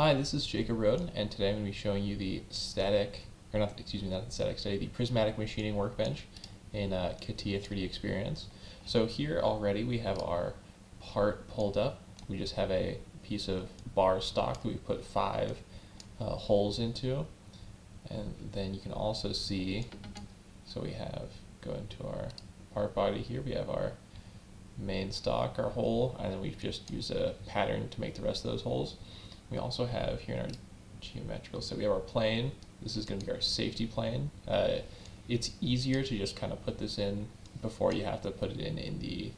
Hi, this is Jacob Roden, and today I'm going to be showing you the not the static study, the prismatic machining workbench in CATIA 3DExperience. So here already we have our part pulled up. We just have a piece of bar stock that we put 5 holes into, and then you can also see, so we have, go into our part body here, we have our main stock, our hole, and then we've just used a pattern to make the rest of those holes. We also have here in our geometrical, so we have our plane. This is going to be our safety plane. It's easier to just kind of put this in before you have to put it in the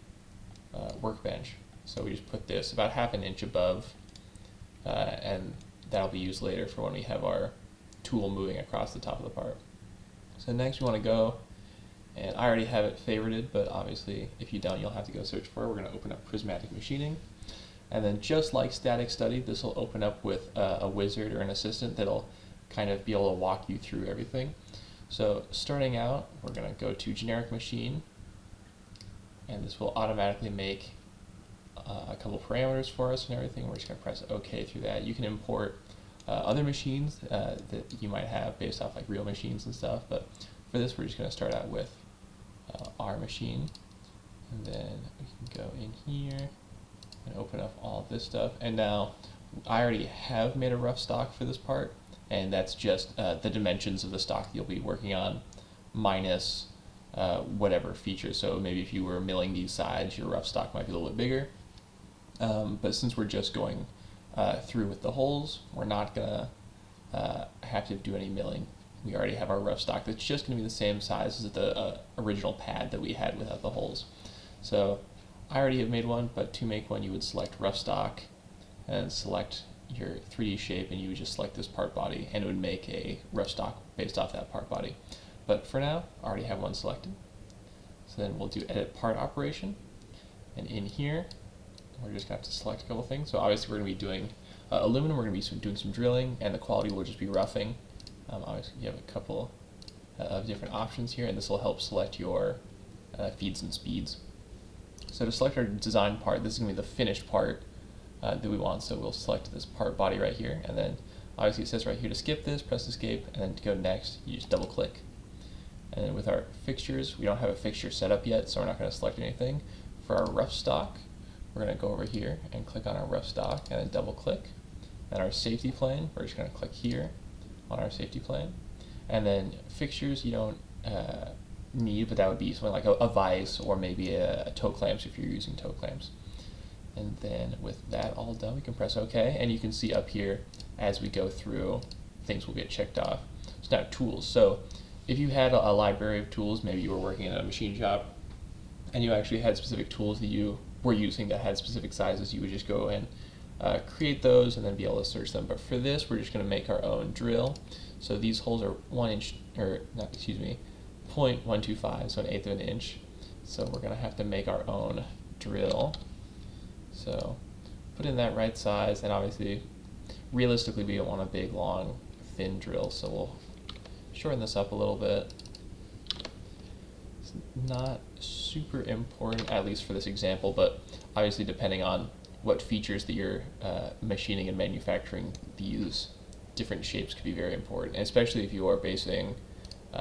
workbench. So we just put this about ½ an inch above, and that'll be used later for when we have our tool moving across the top of the part. So next we want to go, and I already have it favorited, but obviously if you don't, you'll have to go search for it. We're going to open up prismatic machining. And then just like static study, this will open up with a wizard or an assistant that'll kind of be able to walk you through everything. So starting out, we're going to go to generic machine, and this will automatically make a couple parameters for us and everything. We're just going to press OK through that. You can import other machines that you might have based off like real machines and stuff, but for this we're just going to start out with our machine, and then we can go in here and open up all this stuff. And now I already have made a rough stock for this part, and that's just the dimensions of the stock you'll be working on minus whatever feature. So maybe if you were milling these sides, your rough stock might be a little bit bigger. But since we're just going through with the holes, we're not gonna have to do any milling. We already have our rough stock that's just gonna be the same size as the original pad that we had without the holes. So I already have made one, but to make one you would select rough stock and select your 3D shape, and you would just select this part body, and it would make a rough stock based off that part body. But for now, I already have one selected. So then we'll do edit part operation, and in here we're just going to have to select a couple things. So obviously we're going to be doing aluminum, we're going to be doing some drilling, and the quality will just be roughing. Obviously you have a couple of different options here, and this will help select your feeds and speeds. So to select our design part, this is going to be the finished part that we want. So we'll select this part body right here, and then obviously it says right here to skip this, press escape, and then to go next, you just double click. And then with our fixtures, we don't have a fixture set up yet, so we're not going to select anything. For our rough stock, we're going to go over here and click on our rough stock, and then double click. And our safety plane, we're just going to click here on our safety plane. And then fixtures, you don't need, but that would be something like a vise or maybe a toe clamps if you're using toe clamps. And then with that all done, we can press OK, and you can see up here as we go through, things will get checked off. So now tools. So if you had a library of tools, maybe you were working in a machine shop and you actually had specific tools that you were using that had specific sizes, you would just go and create those and then be able to search them. But for this, we're just going to make our own drill. So these holes are 0.125, so 1/8 of an inch. So we're going to have to make our own drill. So put in that right size, and obviously, realistically, we don't want a big, long, thin drill, so we'll shorten this up a little bit. It's not super important, at least for this example, but obviously depending on what features that you're machining and manufacturing, these different shapes could be very important, and especially if you are basing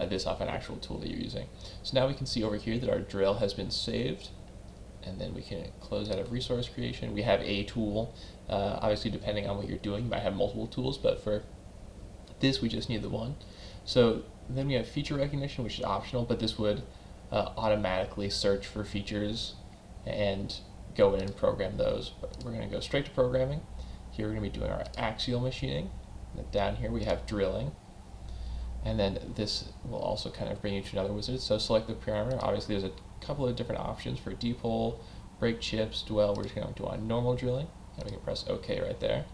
this off an actual tool that you're using. So now we can see over here that our drill has been saved, and then we can close out of resource creation. We have a tool. Obviously, depending on what you're doing, you might have multiple tools, but for this, we just need the one. So then we have feature recognition, which is optional, but this would automatically search for features and go in and program those. But we're going to go straight to programming. Here we're going to be doing our axial machining. And down here we have drilling. And then this will also kind of bring you to another wizard. So select the parameter. Obviously there's a couple of different options for deep hole, break chips, dwell. We're just going to do on normal drilling, and we can press OK right there.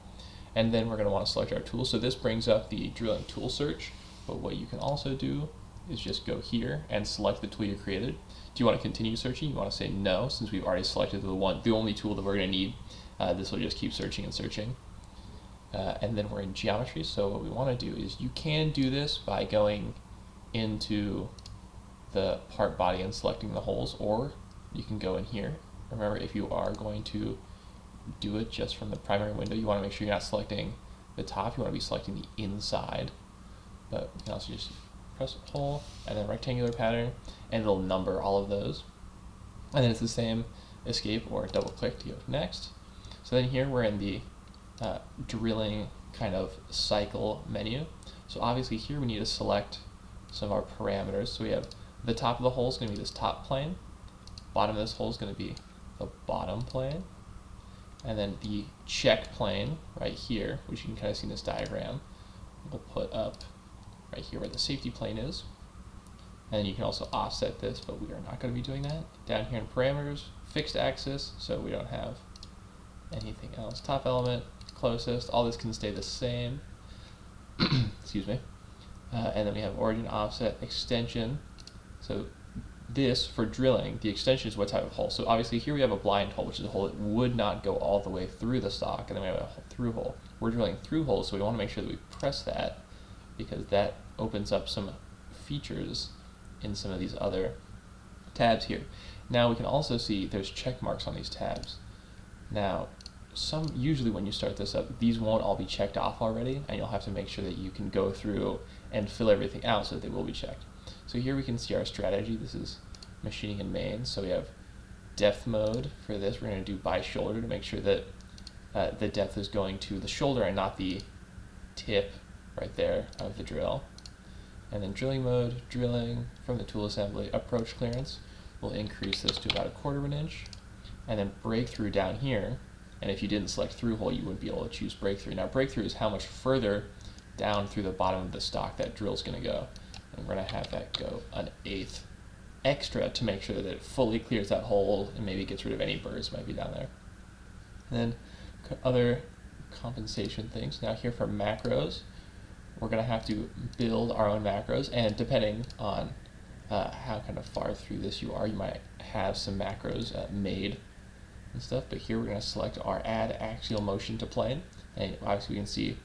And then we're going to want to select our tool. So this brings up the drilling tool search, but what you can also do is just go here and select the tool you created. Do you want to continue searching? You want to say no, since we've already selected the only tool that we're going to need. This will just keep searching and searching. And then we're in geometry, so what we want to do is, you can do this by going into the part body and selecting the holes, or you can go in here. Remember, if you are going to do it just from the primary window, you want to make sure you're not selecting the top, you want to be selecting the inside, but you can also just press hole and then rectangular pattern, and it'll number all of those. And then it's the same escape or double click to go next. So then here we're in the drilling kind of cycle menu. So obviously here we need to select some of our parameters. So we have the top of the hole is going to be this top plane, bottom of this hole is going to be the bottom plane, and then the check plane right here, which you can kind of see in this diagram, we'll put up right here where the safety plane is. And then you can also offset this, but we are not going to be doing that. Down here in parameters, fixed axis, so we don't have anything else. Top element, closest, all this can stay the same. Excuse me. And then we have origin, offset, extension. So this, for drilling, the extension is what type of hole. So obviously here we have a blind hole, which is a hole that would not go all the way through the stock, and then we have a through hole. We're drilling through holes, so we want to make sure that we press that, because that opens up some features in some of these other tabs here. Now we can also see there's check marks on these tabs. Now, usually when you start this up, these won't all be checked off already, and you'll have to make sure that you can go through and fill everything out so that they will be checked. So here we can see our strategy. This is machining in main. So we have depth mode for this. We're going to do by shoulder to make sure that the depth is going to the shoulder and not the tip right there of the drill. And then drilling mode, drilling from the tool assembly, approach clearance. We'll increase this to about 1/4 inch. And then breakthrough down here. And if you didn't select through hole, you wouldn't be able to choose breakthrough. Now breakthrough is how much further down through the bottom of the stock that drill is going to go. And we're going to have that go 1/8 extra to make sure that it fully clears that hole and maybe gets rid of any burrs that might be down there. And then other compensation things. Now here for macros, we're going to have to build our own macros, and depending on how kind of far through this you are, you might have some macros made and stuff, but here we're going to select our add axial motion to plane, and obviously we can see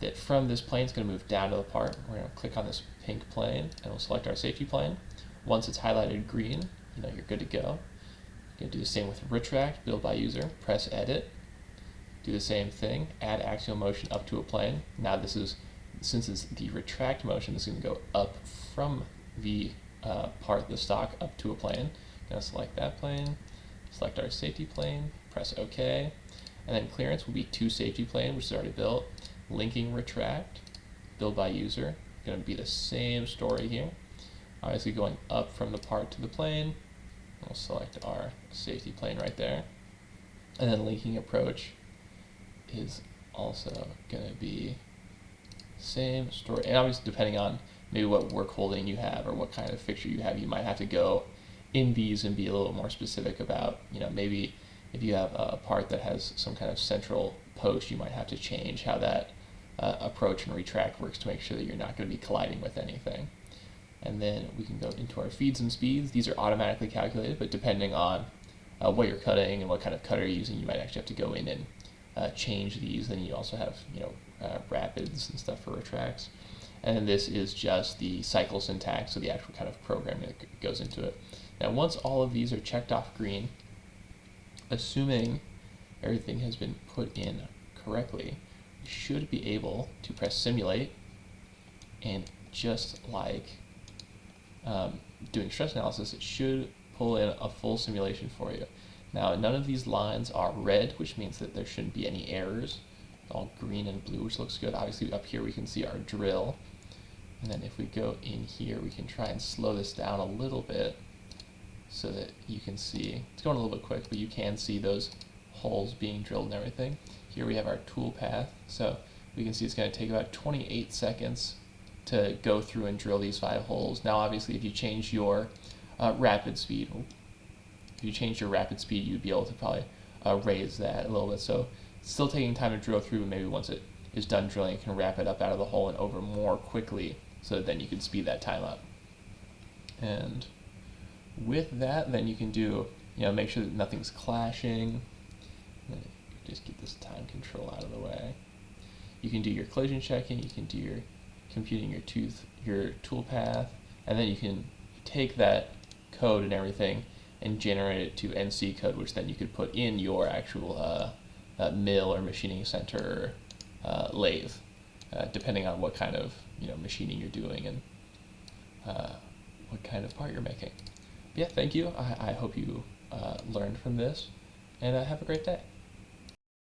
that from this plane it's going to move down to the part. We're going to click on this pink plane and we'll select our safety plane. Once it's highlighted green, you're good to go. You're going to do the same with retract, build by user, press edit, do the same thing, add axial motion up to a plane. Now this is, since it's the retract motion, this is going to go up from the part of the stock up to a plane. Going to select that plane, select our safety plane, press OK, and then clearance will be to safety plane, which is already built. Linking retract, build by user, going to be the same story here. Obviously going up from the part to the plane, we'll select our safety plane right there. And then linking approach is also going to be same story. And obviously depending on maybe what work holding you have or what kind of fixture you have, you might have to go in these and be a little more specific about, maybe if you have a part that has some kind of central post, you might have to change how that approach and retract works to make sure that you're not going to be colliding with anything. And then we can go into our feeds and speeds. These are automatically calculated, but depending on what you're cutting and what kind of cutter you're using, you might actually have to go in and change these. Then you also have rapids and stuff for retracts. And then this is just the cycle syntax, so the actual kind of programming that goes into it. Now once all of these are checked off green, assuming everything has been put in correctly, you should be able to press simulate, and just like doing stress analysis, it should pull in a full simulation for you. Now none of these lines are red, which means that there shouldn't be any errors. All green and blue, which looks good. Obviously up here we can see our drill, and then if we go in here we can try and slow this down a little bit so that you can see, it's going a little bit quick, but you can see those holes being drilled and everything. Here we have our tool path, so we can see it's going to take about 28 seconds to go through and drill these 5 holes. Now obviously if you change your rapid speed, you'd be able to probably raise that a little bit. So it's still taking time to drill through, but maybe once it is done drilling, you can wrap it up out of the hole and over more quickly, so that then you can speed that time up. And with that, then you can do, make sure that nothing's clashing. And then just get this time control out of the way. You can do your collision checking, you can do your computing your tool path, and then you can take that code and everything and generate it to NC code, which then you could put in your actual mill or machining center lathe, depending on what kind of machining you're doing and what kind of part you're making. But yeah, thank you. I hope you learned from this, and have a great day.